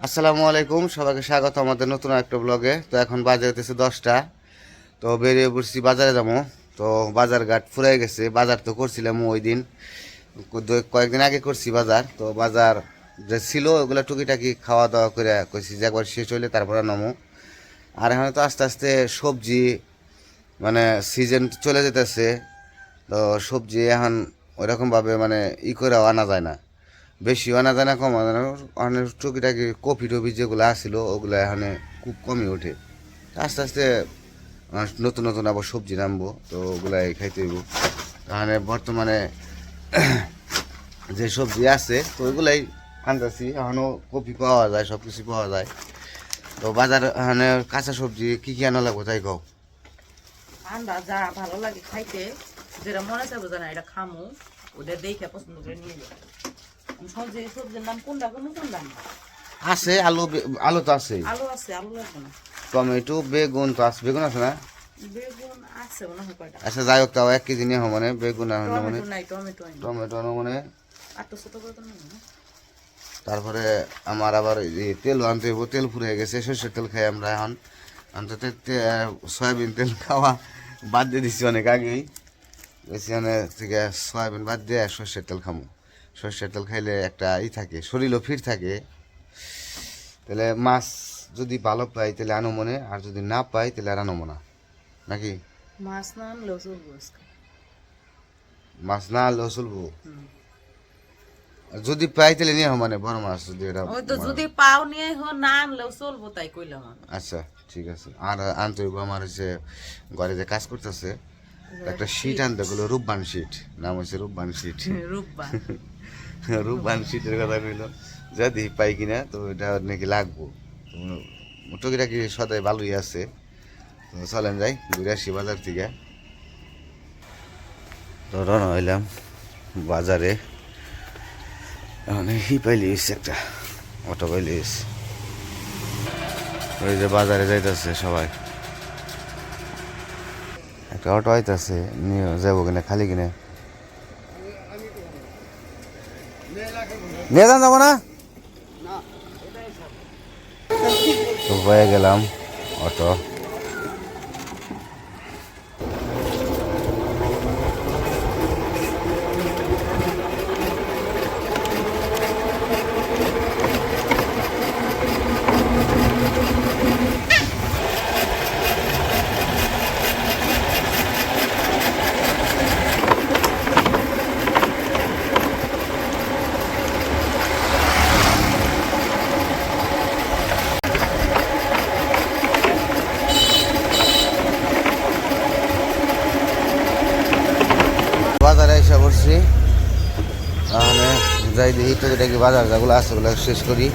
আসসালামু আলাইকুম, সবাইকে স্বাগত আমাদের নতুন একটা ব্লগে। তো এখন বাজে হতেছে 10টা। তো বেরিয়ে পড়ছি বাজারে যাবো। তো বাজার ঘাট ফুরাই গেছে। বাজার তো করছিলাম ওই দিন, কয়েকদিন আগে করছি বাজার। তো বাজার যে ছিল ওগুলো টুকিটাকি খাওয়া দাওয়া করে কইছি যে একবার শেষ হইলে তারপরে নামো। আর এখন তো আস্তে আস্তে সবজি মানে সিজন চলে যেতেছে। তো সবজি এখন ওইরকমভাবে মানে করেও আনা যায় না, বেশিও আনা যায় না, কম আনা যায় না। অনেক টুকিটাকি কপি টপি যেগুলো আসছিল ওগুলো এখানে খুব কমই ওঠে। আস্তে আস্তে নতুন নতুন আবার সবজি নামবো, তো ওগুলাই খাইতে হইব। এখানে বর্তমানে যে সবজি আছে তো ওইগুলাই আনতেছি। এখনও কপি পাওয়া যায়, সব কিছু পাওয়া যায়। তো বাজার এখানে কাঁচা সবজি কী কী আনা লাগবো তাই কও। আন্ডা যা ভালো লাগে খাইতে, যেটা মনে চাইবো জানা এটা খামু, ওদের দেখে পছন্দ করে নিয়ে যাবো। সবজির নাম কোনটা কোন দাম আছে আলু, আলু তো আছে, আলু আছে, আলু লাগবে না। টমেটো, বেগুন তো আছে, বেগুন আছে না? বেগুন আছে মনে হয় কয়টা। আচ্ছা যাই হোক, তাও 1 কেজি নিয়ে মানে বেগুন আর মানে টমেটো নাই, টমেটো নাই। টমেটো মানে। আর তো ছোট করে তো নেই না। তারপরে আমার আবার তেল আনতে হইব, তেল ফুরিয়ে গেছে। সর্ষের তেল খাই আমরা এখন, অন্তত সয়াবিন তেল খাওয়া বাদ দিয়ে দিচ্ছি অনেক আগেই। এখানে থেকে সয়াবিন বাদ দিয়ে সর্ষের তেল খামো। সর্ষের তেল খাইলে একটা থাকে, শরীরও ফিট থাকে। তাহলে মাছ যদি ভালো পাই তাহলে আনো মনে, আর যদি না পাই তাহলে আর আনো মনে, নাকি? মাছ না আনলেও চলবো আজকে। মাছ না আনলেও চলবো, যদি পাই তাহলে নিয়ে মানে বড় মাছ যদি এটা। ওই তো যদি পাও নিয়ে না আনলেও চলবো, তাই কইলাম আমি। আচ্ছা ঠিক আছে। আর আনতে হইব আমার হচ্ছে ঘরে যে কাজ করতেছে একটা শীট আনতে গেলো, রূপবান শীট, নাম হচ্ছে রূপবান শীট। রূপবান রূপবান শীটের কথা কইল, যদি পাই কিনা তো এটা নাকি লাগবো। টুকিটাকি সদাই ভালোই আছে। তো চলেন যাই ঘুরে আসি বাজার থেকে। তো রওনা হইলাম বাজারে। এখন পাইলিস একটা অটো পাইলিস, ওই যে বাজারে যাইতেছে সবাই। একটা অটো আইতেছে, নিয়ে যাবো কিনা খালি কিনা নিয়ে যাবো না। তো হয়ে গেলাম অটো। বাজারে এসে পড়ছি, তাহলে যাই দেখি তো এটা কি বাজার যেগুলো আছে ওগুলো শেষ করি।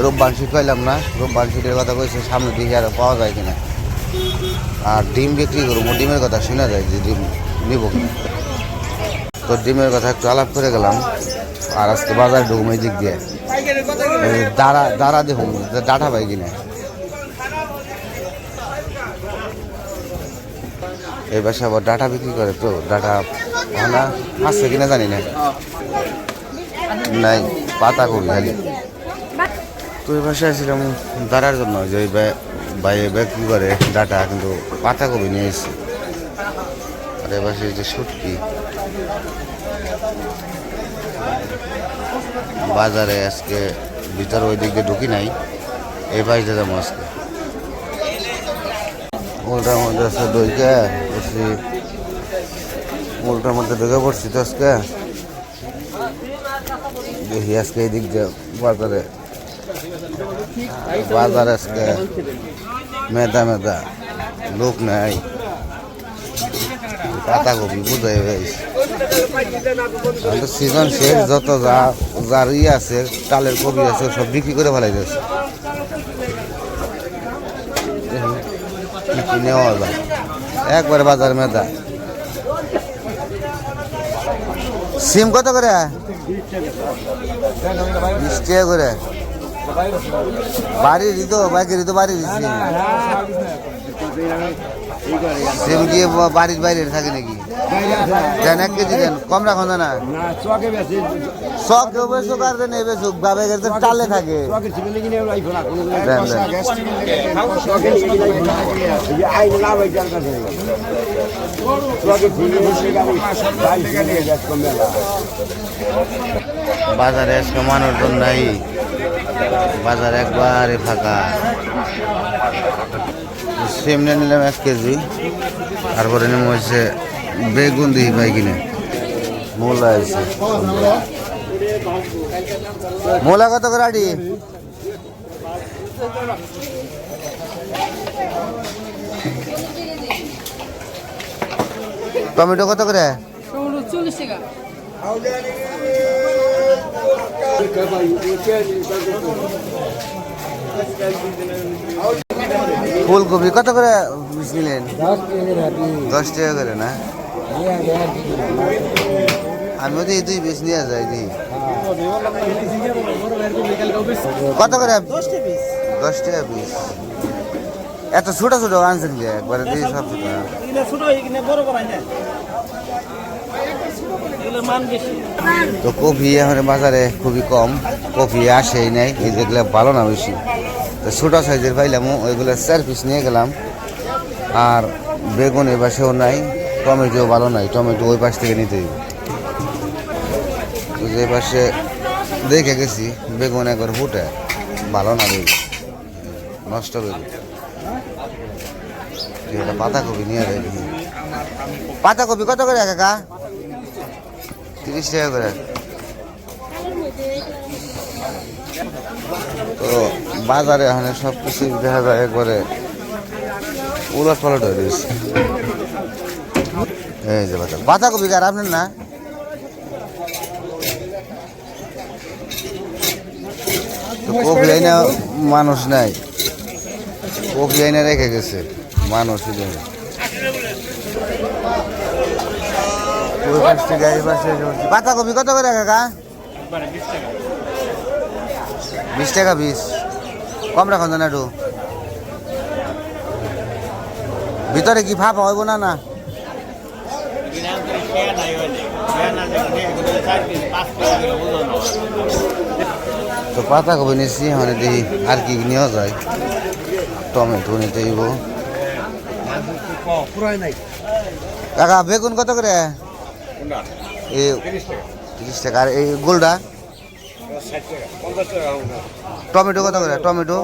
রূপবান শীত পাইলাম না, রূপবান শীতের কথা কইছে সামনে দিকে আর পাওয়া যায় কিনা। আর ডিম বিক্রি করবো, ডিমের কথা শোনা যায় যে ডিম নিব কিনা। তো ডিমের কথা একটু আলাপ করে গেলাম। আর আজকে বাজার ঢুকুম এই দিক দিয়ে, দাঁড়া দেখুন ডাটা পাই কিনা। এই বাসা আবার ডাটা বিক্রি করে, তো ডাটা না আছে কিনা জানি না, নাই পাতা করি খালি। তো এই বাসায় আসছিলাম দাঁড়ার জন্য, যে ওই ভাই বিক্রি করে ডাটা, কিন্তু পাতা কপি নিয়ে এসেছি। আর এ বাসায় যে সত্যি বাজারে আজকে ভিতরে ওই দিক দিয়ে ঢুকি নাই, এই বাড়িতে যাবো আজকে। উল্টার মধ্যে আছে দইকে পড়ছি, উল্টার মধ্যে ঢুকে পড়ছি তো আজকে। দেখি আজকে এই দিক দিয়ে বাজারে, বাজারে আজকে মেদা মেদা লোক নাই। পাতাকপি বুঝাই হয়েছে সিজন শেষ, যত যার আছে টালের কপি আছে সব বিক্রি করে ফেলাই যাচ্ছে। কি নেওয়া যায় একবারে বাজার মেদা। সিম কত করে? 20 টাকা করে। বাড়ির তো বাইকেরই তো বাড়ির সিম সিম কি বাড়ির বাইরে থাকে নাকি? দেন 1 কেজি দেন, কম রাখুন না। না চকে বেশি সব কেউ বেসুক আর দেন বেসুক, বাবে গেছে টালে থাকে। চকে ছিলে কিনে আইফোন না কোনো দেন দেন। চকে কিনে আইফোন না এই আই না ভাই জান কাছে চকে ছিলে বসে গাড়ি ভাই থেকে গ্যাস কম মেলা বাজারে আজকে মানুষজন নাই, বাজার একবারে ফাঁকা। সিম নিয়ে নিলাম 1 কেজি, তারপরে নেমে হচ্ছে বেগুন দিই ভাই কিনে। মূলা আছে, মূলা কত করে আটি? টমেটো কত করে? 40 টাকা। ফুলকপি কত করে নিলেন? 10 টাকা করে না? আমিও তো এই 2 পিস নিয়ে যাই দি। কত করে? 10 টাকা পিস। এত ছোট ছোট আনছেন যে একবারে দিয়ে সব ছোট। তো কপি এখন বাজারে খুবই কম, কপি আসেই নাই, এই যেগুলো ভালো না বেশি। তো ছোট সাইজের পাইলাম, ওইগুলো 4 পিস নিয়ে গেলাম। আর বেগুন এ পাশেও নাই, টমেটো ভালো নাই, টমেটো ওই পাশ থেকে নিতে হবে। যে পাশে দেখে গেছি বেগুন একবার ফুটে ভালো না, বেগুন নষ্ট বেগুন। এটা পাতাকপি নিয়ে যাই। পাতাকপি কত করে কাকা? 30 টাকা করে। তো বাজারে এখানে সব কিছু দেখা যায় একবারে উলট পালট হয়ে গেছে। এই যে পাতাকপি কার আপনার না? তো কপি আইনা মানুষ নাই, কপি আইনা রেখে গেছে মানুষ। পাতাকপি কত করে কাকা? 20 টাকা পিস। কম রাখুন না একটু। ভিতরে কি ফাঁপা হইব না? না তো পাতাকপি নিচ্ছি, মানে দেখি আর কি নেওয়া যায়। টমেটো নিতে হইব। কাকা বেগুন কত করে? 30 টাকা। আর এই গোলটা? টমেটো কত করে? টমেটো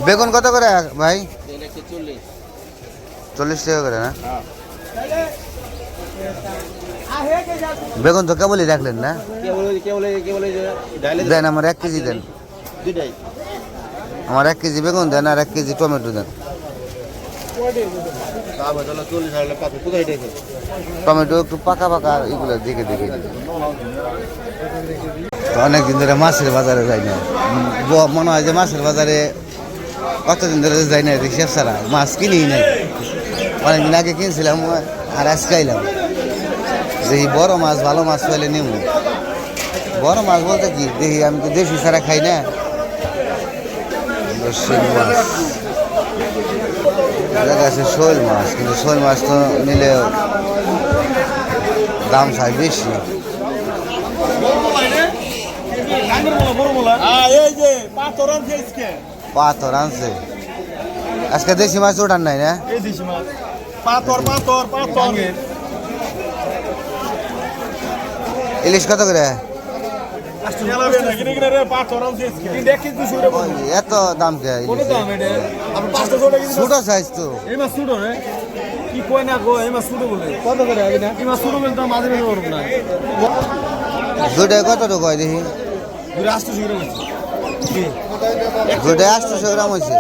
বেগুন কত করে ভাই? 40 টাকা করে না? বেগুন তো কেবলই রাখলেন না? দেন আমার 1 কেজি দেন। আমার 1 কেজি বেগুন দেন আর 1 কেজি টমেটো দেন। টমেটো একটু পাকা পাকা, এগুলো দেখে দেখে। অনেকদিন ধরে মাছের বাজারে যাই না, মনে হয় যে মাছের বাজারে কতদিন ধরে যাই না, রিক্সা ছাড়া মাছ কিনি নাই। অনেকদিন আগে কিনছিলাম আর আজকে আইলাম, দেখি বড় মাছ ভালো মাছ পাইলে নেব। বড় মাছ বলতে কি, দেখি আমি তো দেশি ছাড়া খাই না। শিং মাছ দেখা যাচ্ছে, শোল মাছ, কিন্তু শোল মাছ তো নিলে দাম চাই বেশি। পাথর আনছে আজকে, দেশি মাছ ওঠার নাই না? ইলিশ কত করে? এত দাম কে? ছোট সাইজ তো। দুটাই কতটুকু হয় দেখি? 800 গ্রাম হয়েছে।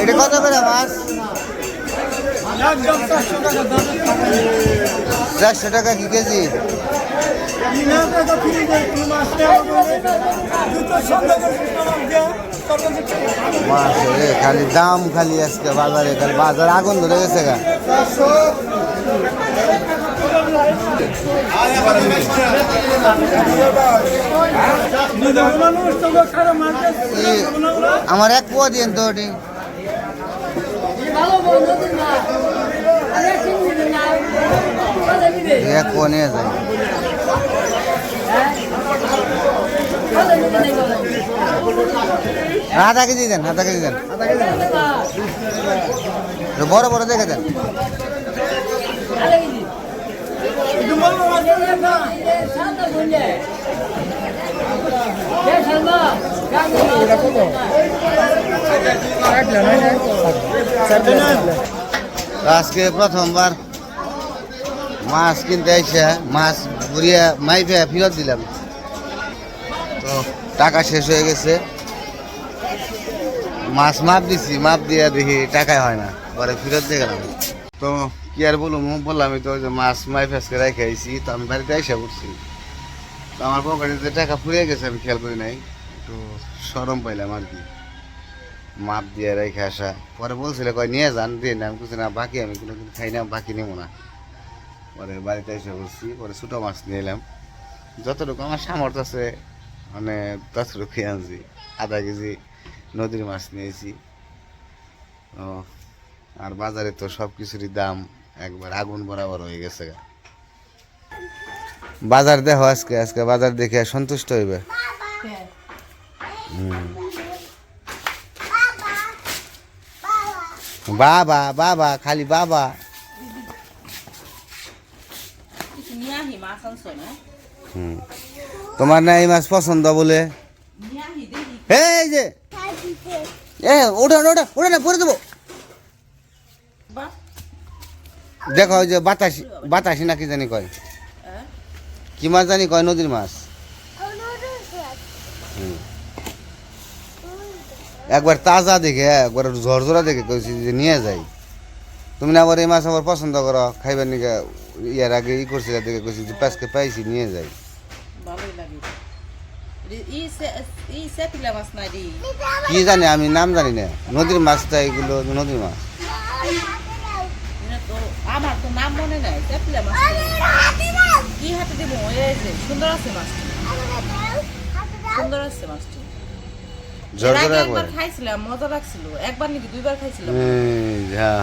এটা কত করে মাছ? 400 টাকা কি কেজি? মাছ রে খালি দাম খালি আজকে বাজারে খালি বাজার আগুন ধরে গেছে গা আমার এক পোয়া দিন তো ওটি এক পোয়া নিয়ে যায় আধা কেজি দেন বড় বড় দেখে দেন আজকে প্রথমবার মাছ কিনতে এসে মাছ ঘুরিয়ে মাইফে ফেরত দিলাম তো টাকা শেষ হয়ে গেছে মাছ মাপ দিছি মাপ দিয়ে দেখি টাকাই হয় না পরে ফেরত দিয়ে গেলাম তো কি আর বললাম তো যে মাছ মাই ফেসকে রেখে আইছি তো আমি বাড়িতে এসে পড়ছি তো আমার পকেটে টাকা ফুরিয়ে গেছে আমি খেয়াল করি নাই একটু সরম পাইলাম আর কি মাপ দিয়ে রেখে আসা পরে বলছিল কয় নিয়ে যান দিয়ে না আমি কিছু না বাকি আমি কোনো কিছু খাই না বাকি নেবো না পরে বাড়িতে এসে পড়ছি পরে ছোটো মাছ নিয়ে এলাম যতটুকু আমার সামর্থ্য আছে মানে ততটুকু খেয়ে আনছি আধা কেজি নদীর মাছ নিয়েছি ও আর বাজারে তো সব কিছুরই দাম একবার আগুন বরাবর হয়ে গেছে বাজার দেখো আজকে বাজার দেখে সন্তুষ্ট হইবে বাবা বাবা খালি বাবা তোমার না এই মাছ পছন্দ বলে এই যে ওটা না পরে দেবো দেখো ওই যে বাতাসি না কি জানি কয় কি মাছ জানি কয় নদীর মাছ একবার তাজা দেখে একবার ঝরঝরা দেখে কইছি যে নিয়ে যাই তুমি না আবার এই মাছ আবার পছন্দ করো খাইবার নিকে ইয়ার আগে করছিল দেখে কইছি যে পাঁচকে পাইছি নিয়ে যাই কি জানি আমি নাম জানি না নদীর মাছটা এগুলো নদীর মাছ আমার তো নাম মনে নাই কি হাতে দিব সুন্দর আছে মাছটি সুন্দর আছে মাছটি একবার খাইছিলাম মজা লাগছিল একবার নাকি দুইবার খাইছিলাম হ্যাঁ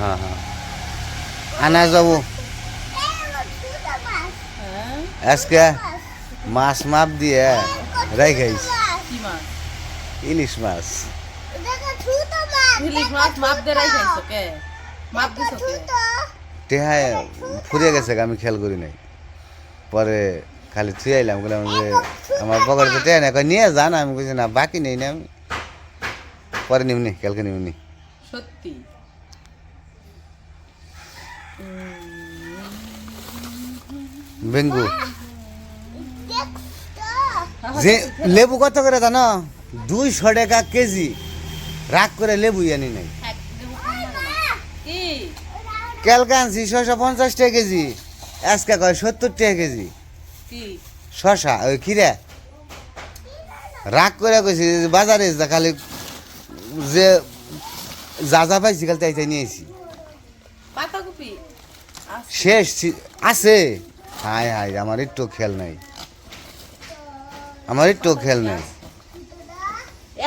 আনা যাবো আজকে মাছ মাপ দিয়ে রাইখাইস ইলিশ মাছ মাপ দিয়ে রাইখাইছো কে মাপ দিছো কে টেহায় ফুরিয়ে গেছে আমি খেয়াল করি নাই পরে খালি থুয়ে আইলাম বললাম যে আমার পকেটে তো টেহা না নিয়ে যান আমি বলছি না বাকি নেই না আমি পরে নিমনি কালকে নিমনি সত্যি বেঙ্গু যে লেবু কত করে জানো 200 টাকা কেজি রাগ করে লেবু আনি নাই কালকে আনছি 650 টাকা কেজি আজকে কয় 70 টাকা কেজি শশা ওই খিরা রাগ করে কইছি বাজারে খালি যে যা পাইছি কাল তাই নিয়েছি পাতাকপি শেষ আছে হায় আমার একটু খেয়াল নাই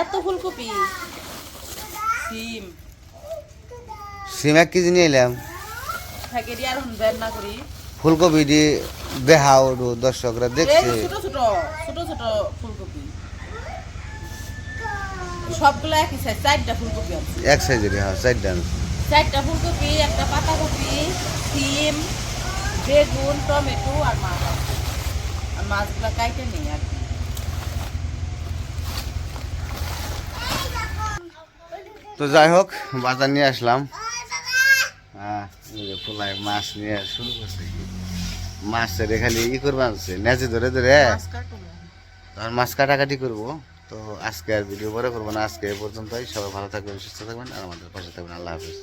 এত ফুলকপি সিম 1 কেজি নিয়ে এলাম করি ফুলকপি দিয়ে দেখাও দর্শকরা দেখছে ছোট ফুলকপি সবগুলো একই সাইজ 4টা ফুলকপি আছে এক সাইজের হ্যাঁ 4টা ফুলকপি একটা পাতাকপি সিম বেগুন টমেটো আর মাছগুলো কাইটে নেই আর কি তো যাই হোক বাজার নিয়ে আসলাম পোলায় মাছ নিয়ে শুরু করছে মাছ ছেড়ে খালি করবো আনছে নেচে ধরে তখন মাছ কাটাকাটি করবো তো আজকে আর ভিডিও পরে করবো না আজকে এ পর্যন্তই সবাই ভালো থাকবেন সুস্থ থাকবেন আর আমাদের পাশে থাকবেন আল্লাহ হাফিজ